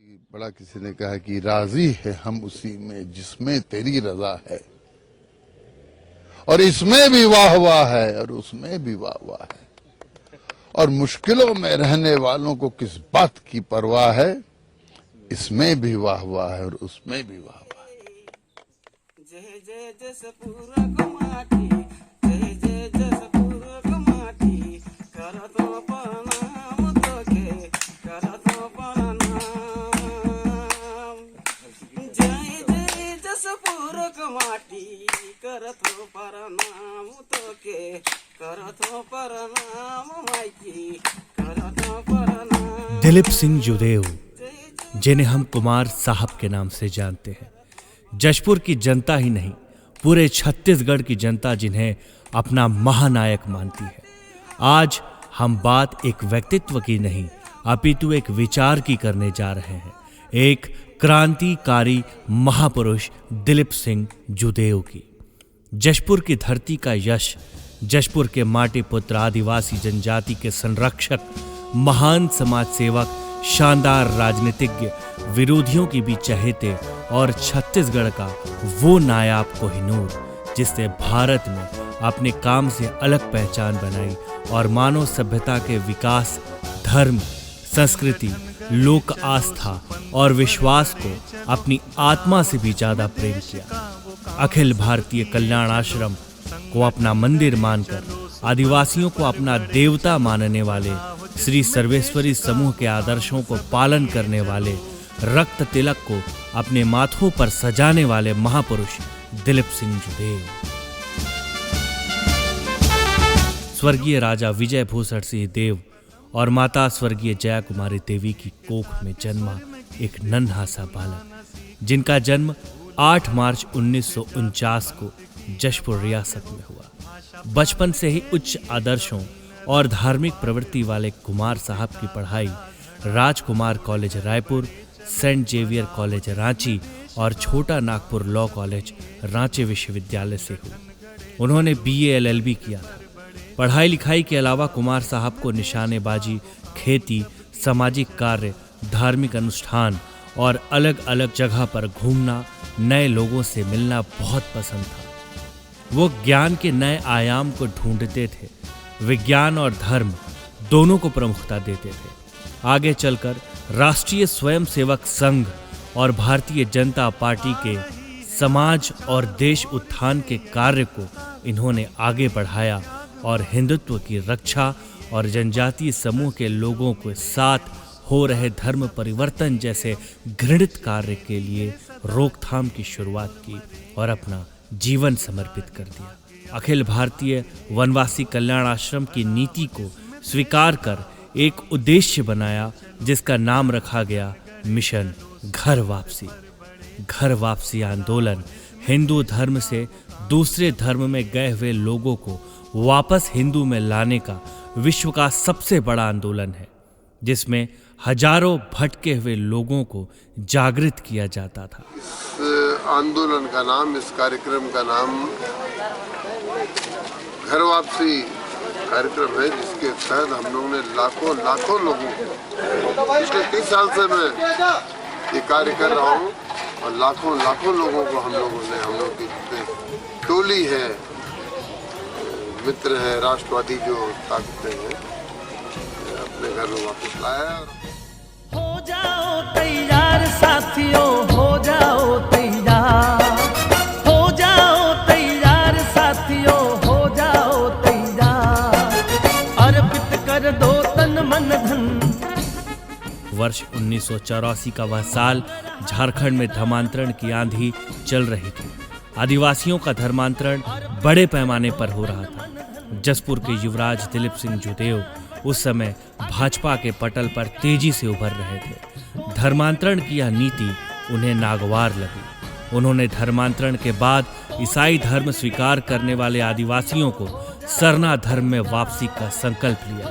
बड़ा किसी ने कहा कि राजी है हम उसी में जिसमें तेरी रजा है, और इसमें भी वाह वाह है और उसमें भी वाह वाह है, और मुश्किलों में रहने वालों को किस बात की परवाह है, इसमें भी वाह वाह है और उसमें भी वाह वाह है। जय जय जस पूरा कमाटी, जय जय जस पूरा कमाटी, करतो प्रणाम तोके, करतो प्रणाम। जय जय जस पूरा कमाटी, करतो प्रणाम तोके, करतो प्रणाम मायकी, करतो प्रणाम। दिलीप सिंह जुदेव, जिन्हें हम कुमार साहब के नाम से जानते हैं, जशपुर की जनता ही नहीं पूरे छत्तीसगढ़ की जनता जिन्हें अपना महानायक मानती है। आज हम बात एक व्यक्तित्व की नहीं अपितु एक विचार की करने जा रहे हैं, एक क्रांतिकारी महापुरुष दिलीप सिंह जुदेव की। जशपुर की धरती का यश, जशपुर के माटी पुत्र, आदिवासी जनजाति के संरक्षक, महान समाज सेवक, शानदार राजनीतिज्ञ, विरोधियों की भी चहेते और छत्तीसगढ़ का वो नायाब कोहिनूर जिसने भारत में अपने काम से अलग पहचान बनाई और मानव सभ्यता के विकास, धर्म, संस्कृति, लोक आस्था और विश्वास को अपनी आत्मा से भी ज्यादा प्रेम किया। अखिल भारतीय कल्याण आश्रम को अपना मंदिर मानकर आदिवासियों को अपना देवता मानने वाले, श्री सर्वेश्वरी समूह के आदर्शों को पालन करने वाले, रक्त तिलक को अपने माथों पर सजाने वाले महापुरुष दिलीप सिंह जुदेव। स्वर्गीय राजा विजय भूषण सिंह देव और माता स्वर्गीय जया कुमारी देवी की कोख में जन्मा एक नन्हा सा बालक, जिनका जन्म 8 मार्च 1949 को जशपुर रियासत में हुआ। बचपन से ही उच्च आदर्शों और धार्मिक प्रवृत्ति वाले कुमार साहब की पढ़ाई Rajkumar college Raipur, saint Xavier college Ranchi और छोटा नागपुर लॉ कॉलेज रांची विश्वविद्यालय से हुई। उन्होंने BA LLB किया था। पढ़ाई लिखाई के अलावा कुमार साहब को निशानेबाजी, खेती, सामाजिक कार्य, धार्मिक अनुष्ठान और अलग अलग जगह पर घूमना, नए लोगों से मिलना बहुत पसंद था। वो ज्ञान के नए आयाम को ढूंढते थे, विज्ञान और धर्म दोनों को प्रमुखता देते थे। आगे चलकर राष्ट्रीय स्वयंसेवक संघ और भारतीय जनता पार्टी के समाज और देश उत्थान के कार्य को इन्होंने आगे बढ़ाया और हिंदुत्व की रक्षा और जनजातीय समूह के लोगों के साथ हो रहे धर्म परिवर्तन जैसे घृणित कार्य के लिए रोकथाम की शुरुआत की और अपना जीवन समर्पित कर दिया। अखिल भारतीय वनवासी कल्याण आश्रम की नीति को स्वीकार कर एक उद्देश्य बनाया जिसका नाम रखा गया मिशन घर वापसी। घर वापसी आंदोलन हिंदू धर्म से दूसरे धर्म में गए हुए लोगों को वापस हिंदू में लाने का विश्व का सबसे बड़ा आंदोलन है, जिसमें हजारों भटके हुए लोगों को जागृत किया जाता था। इस आंदोलन का नाम, इस कार्यक्रम का नाम घर वापसी कार्यक्रम है, जिसके तहत हम लोगों ने लाखों लोगों को, पिछले 30 साल से मैं ये कार्य कर रहा हूँ और लाखों लोगों को हम लोग की टोली है, मित्र है, राष्ट्रवादी जो ताकतें हैं, अपने घर में वापस लाया। हो जाओ तैयार साथियों, हो जाओ तैयार, हो जाओ तैयार साथियों, हो जाओ तैयार, अर्पित कर दो तन मन धन। वर्ष 1984 का वह साल झारखंड में धर्मांतरण की आंधी चल रही थी। आदिवासियों का धर्मांतरण बड़े पैमाने पर हो रहा था। जशपुर के युवराज दिलीप सिंह जुदेव उस समय भाजपा के पटल पर तेजी से उभर रहे थे। धर्मांतरण की यह नीति उन्हें नागवार लगी। उन्होंने धर्मांतरण के बाद ईसाई धर्म स्वीकार करने वाले आदिवासियों को सरना धर्म में वापसी का संकल्प लिया।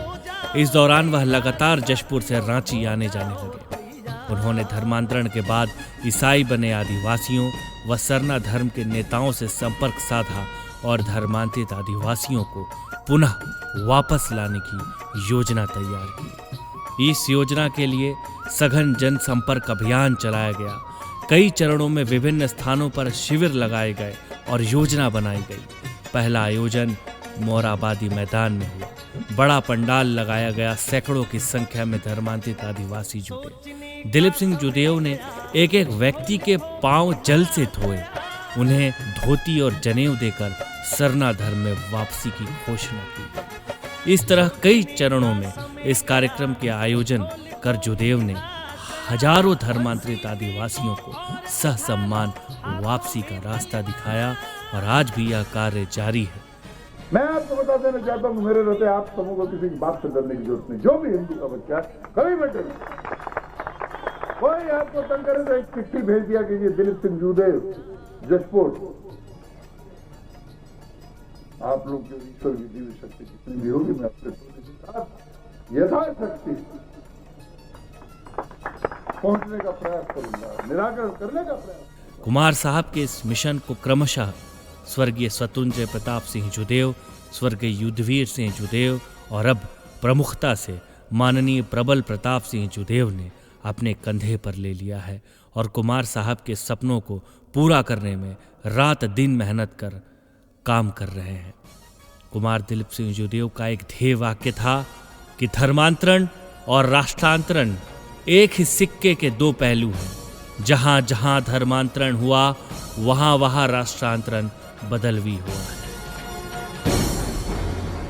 इस दौरान वह लगातार जशपुर से रांची आने जाने लगे। उन्होंने धर्मांतरण के बाद ईसाई बने आदिवासियों व सरना धर्म के नेताओं से संपर्क साधा और धर्मांतरित आदिवासियों को पुनः वापस लाने की योजना तैयार की। इस योजना के लिए सघन जनसंपर्क अभियान चलाया गया। कई चरणों में विभिन्न स्थानों पर शिविर लगाए गए और योजना बनाई गई। पहला आयोजन मोराबादी मैदान में हुआ। बड़ा पंडाल लगाया गया। सैकड़ों की संख्या में धर्मांतरित आदिवासी जुटे। दिलीप सिंह जुदेव ने एक एक व्यक्ति के पांव जल से धोए, उन्हें धोती और जनेऊ देकर सरना धर्म में वापसी की घोषणा की। इस तरह कई चरणों में इस कार्यक्रम के आयोजन कर जुदेव ने हजारों धर्मांतरित आदिवासियों को सहसम्मान वापसी का रास्ता दिखाया और आज भी यह कार्य जारी है। मैं आपको बता देना चाहता हूँ, मेरे रहते आप सबों को किसी की बात से डरने की जरूरत नहीं। जो भी हिंदू का बच्चा है कभी मत डरिए। कोई आपको तंग करे तो एक चिट्ठी भेज दिया कि ये दिलीप सिंह जुदेव जशपुर, आप लोग जो ईश्वर की दिव्य शक्ति जितनी भी होगी मैं अपने यथाशक्ति पहुंचने का प्रयास करूंगा, निराकरण करने का प्रयास। कुमार साहब के इस मिशन को क्रमशः स्वर्गीय स्वतंत्र प्रताप सिंह जुदेव, स्वर्गीय युद्धवीर सिंह जुदेव और अब प्रमुखता से माननीय प्रबल प्रताप सिंह जुदेव ने अपने कंधे पर ले लिया है और कुमार साहब के सपनों को पूरा करने में रात दिन मेहनत कर काम कर रहे हैं। कुमार दिलीप सिंह जुदेव का एक ध्येय वाक्य था कि धर्मांतरण और राष्ट्रांतरण एक ही सिक्के के दो पहलू हैं। जहां जहां धर्मांतरण हुआ वहां वहां राष्ट्रांतरण बदलवी हुआ है।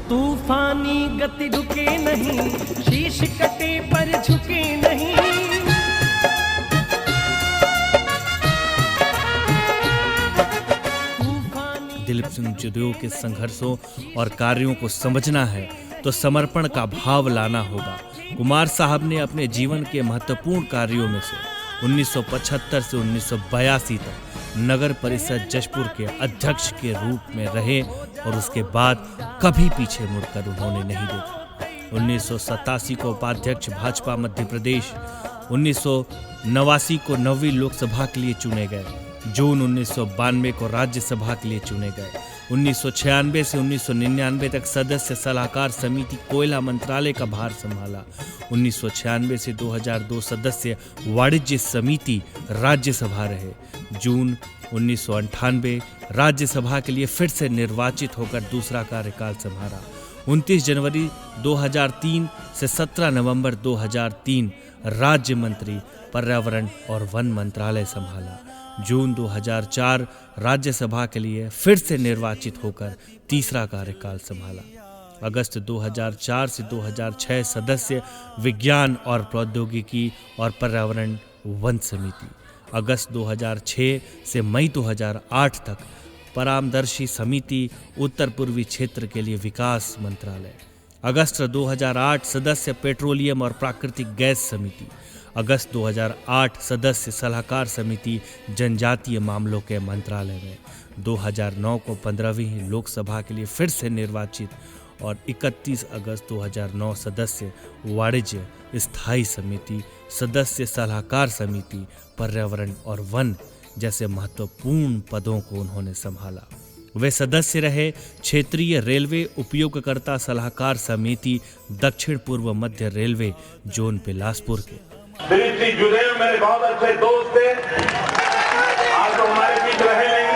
तूफानी गति रुके नहीं, शीश कटे पर झुके नहीं। दिलीप सिंह जुदेव के संघर्षों और कार्यों को समझना है तो समर्पण का भाव लाना होगा। कुमार साहब ने अपने जीवन के महत्वपूर्ण कार्यों में से 1975 से 1982 तक नगर परिषद जशपुर के अध्यक्ष के रूप में रहे और उसके बाद कभी पीछे मुड़कर उन्होंने नहीं देखा। 1987 को उपाध्यक्ष भाजपा मध्य प्रदेश, 1989 को 9वीं लोकसभा के लिए चुने गए, जून 1992 को राज्यसभा के लिए चुने गए, 1996 से 1999 तक सदस्य सलाहकार समिति कोयला मंत्रालय का भार संभाला, 1996 से 2002 सदस्य वाणिज्य समिति राज्यसभा रहे, जून 1998 राज्यसभा के लिए फिर से निर्वाचित होकर दूसरा कार्यकाल संभाला, 29 जनवरी 2003 से 17 नवंबर 2003 राज्य मंत्री पर्यावरण और वन मंत्रालय संभाला, जून 2004 राज्यसभा के लिए फिर से निर्वाचित होकर तीसरा कार्यकाल संभाला, अगस्त 2004 से 2006 सदस्य विज्ञान और प्रौद्योगिकी और पर्यावरण वन समिति, अगस्त 2006 से मई 2008 तक परामर्शी समिति उत्तर पूर्वी क्षेत्र के लिए विकास मंत्रालय, अगस्त 2008 सदस्य पेट्रोलियम और प्राकृतिक गैस समिति, अगस्त 2008 सदस्य सलाहकार समिति जनजातीय मामलों के मंत्रालय में, 2009 को 15वीं लोकसभा के लिए फिर से निर्वाचित और 31 अगस्त 2009 सदस्य वाणिज्य स्थायी समिति, सदस्य सलाहकार समिति पर्यावरण और वन जैसे महत्वपूर्ण पदों को उन्होंने संभाला। वे सदस्य रहे क्षेत्रीय रेलवे उपयोगकर्ता सलाहकार समिति दक्षिण पूर्व मध्य रेलवे जोन बिलासपुर के। दिलीप सिंह जुदेव मेरे बहुत अच्छे दोस्त थे, आज तो हमारे बीच रहे नहीं।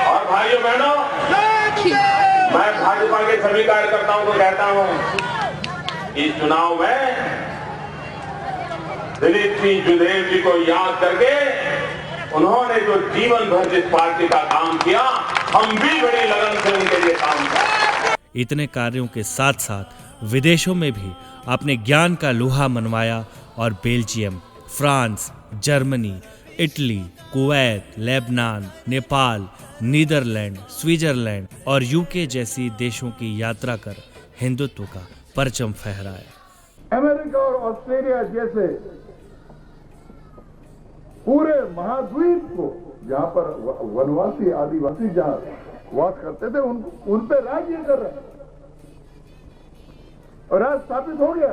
और भाइयों बहनों, मैं भाजपा के सभी कार्यकर्ताओं को कहता हूं, इस चुनाव में दिलीप सिंह जुदेव जी को याद करके उन्होंने जो जीवन भर जिस पार्टी का काम किया, हम भी बड़ी लगन से उनके लिए काम करें। इतने कार्यों के साथ साथ विदेशों में भी अपने ज्ञान का लोहा मनवाया और Belgium, France, Germany, Italy, Kuwait, Lebanon, Nepal, Netherlands, Switzerland और यूके जैसी देशों की यात्रा कर हिंदुत्व का परचम फहराया। अमेरिका और ऑस्ट्रेलिया जैसे पूरे महाद्वीप को जहाँ पर वनवासी आदिवासी जहाँ वास करते थे उन पे राज्य कर रहे और आज स्थापित हो गया।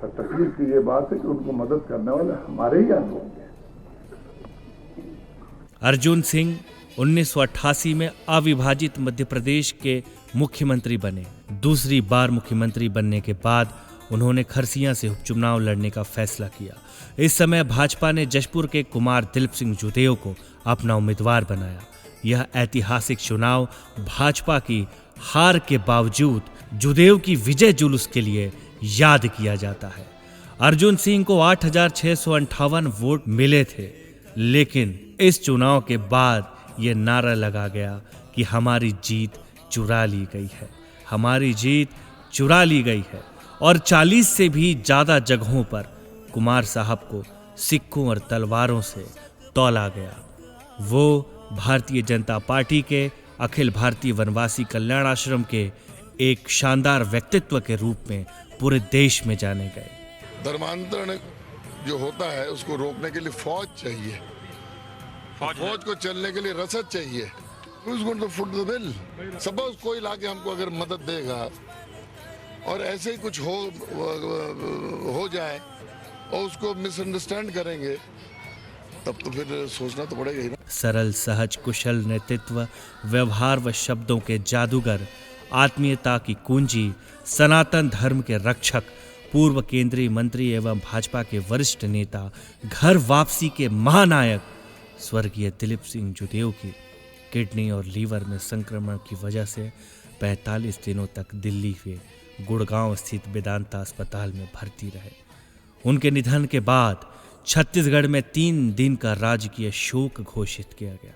पर तकलीफ की ये बात है कि उनको मदद करने वाले हमारे ही यहाँ लोग हैं। अर्जुन सिंह 1988 में अविभाजित मध्य प्रदेश के मुख्यमंत्री बने। दूसरी बार मुख्यमंत्री बनने के बाद उन्होंने खरसिया से उपचुनाव लड़ने का फैसला किया। इस समय भाजपा ने जशपुर के कुमार दिलीप सिंह जुदेव को अपना उम्मीदवार बनाया। यह ऐतिहासिक चुनाव भाजपा की हार के बावजूद जुदेव की विजय जुलूस के लिए याद किया जाता है। अर्जुन सिंह को 8,658 वोट मिले थे, लेकिन इस चुनाव के बाद यह नारा लगा गया कि हमारी जीत चुरा ली गई है, हमारी जीत चुरा ली गई है। और 40 से भी ज्यादा जगहों पर कुमार साहब को सिक्कों और तलवारों से तौला गया। वो भारतीय जनता पार्टी के अखिल भारतीय वनवासी कल्याण आश्रम के एक शानदार व्यक्तित्व के रूप में पूरे देश में जाने गए। धर्मांतरण जो होता है उसको रोकने के लिए फौज चाहिए, फौज को चलने के लिए रसद चाहिए। Foot the bill. सपोज कोई लाके हमको अगर मदद देगा और ऐसे ही कुछ हो जाए और उसको मिसअंडरस्टैंड करेंगे, तब तो फिर सोचना तो पड़ेगा ही ना। सरल, सहज, कुशल नेतृत्व, व्यवहार व शब्दों के जादूगर, आत्मीयता की कुंजी, सनातन धर्म के रक्षक, पूर्व केंद्रीय मंत्री एवं भाजपा के वरिष्ठ नेता, घर वापसी के महानायक स्वर्गीय दिलीप सिंह जुदेव की किडनी और लीवर में संक्रमण की वजह से 45 दिनों तक दिल्ली के गुड़गांव स्थित वेदांता अस्पताल में भर्ती रहे। उनके निधन के बाद छत्तीसगढ़ में 3 दिन का राजकीय शोक घोषित किया गया।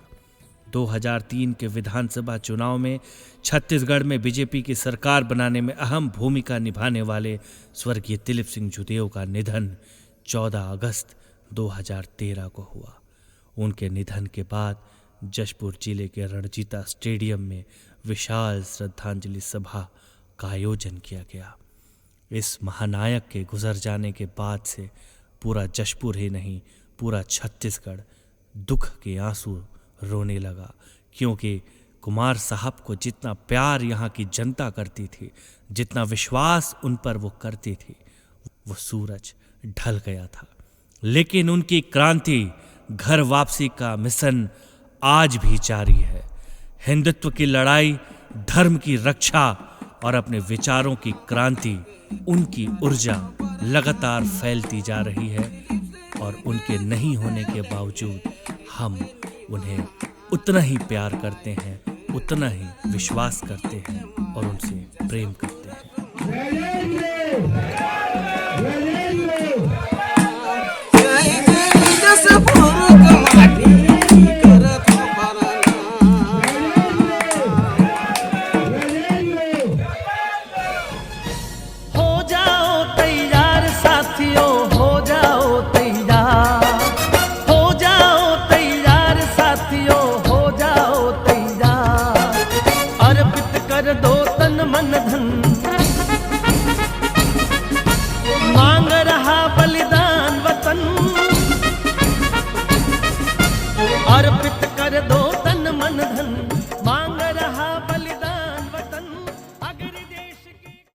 2003 के विधानसभा चुनाव में छत्तीसगढ़ में बीजेपी की सरकार बनाने में अहम भूमिका निभाने वाले स्वर्गीय दिलीप सिंह जुदेव का निधन 14 अगस्त 2013 को हुआ। उनके निधन के बाद जशपुर जिले के रणजीता स्टेडियम में विशाल श्रद्धांजलि सभा का आयोजन किया गया। इस महानायक के गुजर जाने के बाद से पूरा जशपुर ही नहीं, पूरा छत्तीसगढ़ दुख के आंसू रोने लगा, क्योंकि कुमार साहब को जितना प्यार यहाँ की जनता करती थी, जितना विश्वास उन पर वो करती थी, वो सूरज ढल गया था। लेकिन उनकी क्रांति, घर वापसी का मिशन आज भी जारी है। हिंदुत्व की लड़ाई, धर्म की रक्षा और अपने विचारों की क्रांति, उनकी ऊर्जा लगातार फैलती जा रही है और उनके नहीं होने के बावजूद हम उन्हें उतना ही प्यार करते हैं, उतना ही विश्वास करते हैं और उनसे प्रेम करते हैं।